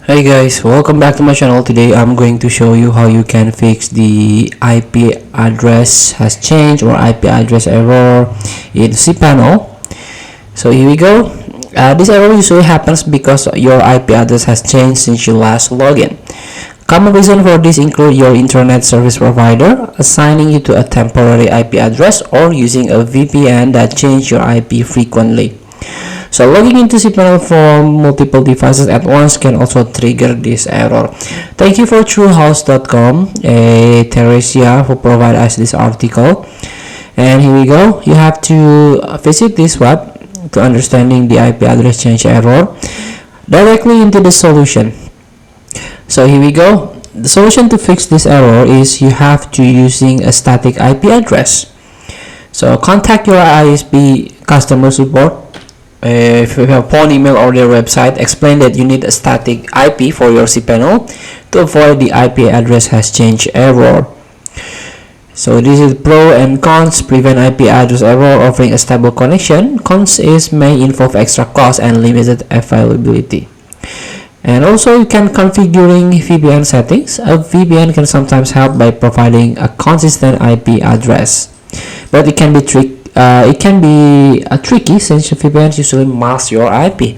Hey guys, welcome back to my channel. Today I'm going to show you how you can fix the IP address has changed or IP address error in cPanel. So here we go. This error usually happens because your IP address has changed since you last login. Common reason for this include your internet service provider assigning you to a temporary IP address or using a VPN that changes your IP frequently. So logging into cPanel from multiple devices at once can also trigger this error. Thank you for truehouse.com, Theresia, who provide us this article. And here we go. You have to visit this web to understanding the IP address change error directly into the solution. So here we go. The solution to fix this error is you have to using a static IP address. So contact your ISP customer support. If you have phone, email, or their website, explain that you need a static IP for your cPanel to avoid the IP address has changed error. So this is pro and cons. Prevent IP address error. Offering a stable connection. Cons is may involve extra cost and limited availability. And also you can configuring VPN settings. A VPN can sometimes help by providing a consistent IP address, but it can be tricky since VPNs usually mask your IP.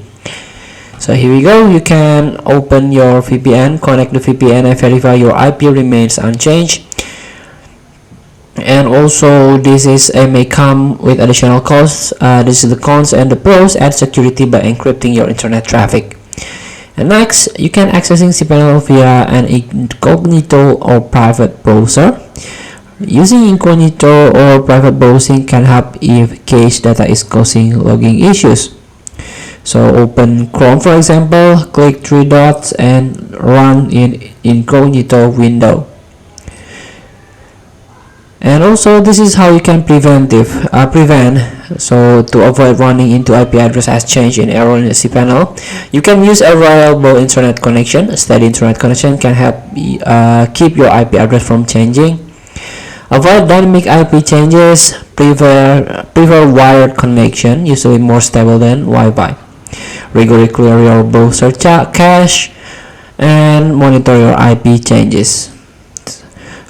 So here we go. You can open your VPN, connect the VPN, and verify your IP remains unchanged. And also this is may come with additional costs. This is the cons, and the pros: add security by encrypting your internet traffic. And next, you can accessing cPanel via an incognito or private browser. Using incognito or private browsing can help if cache data is causing logging issues. So open Chrome, for example, click three dots and run in incognito window. And also this is how you can prevent so to avoid running into IP address has changed in error in the cPanel. You can use a reliable internet connection. A steady internet connection can help keep your IP address from changing. Avoid dynamic IP changes. Prefer wired connection, usually more stable than Wi-Fi. Regularly clear your browser cache and monitor your IP changes.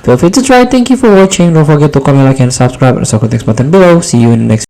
Feel free to try. Thank you for watching. Don't forget to comment, like, and subscribe, and also click the next button below. See you in the next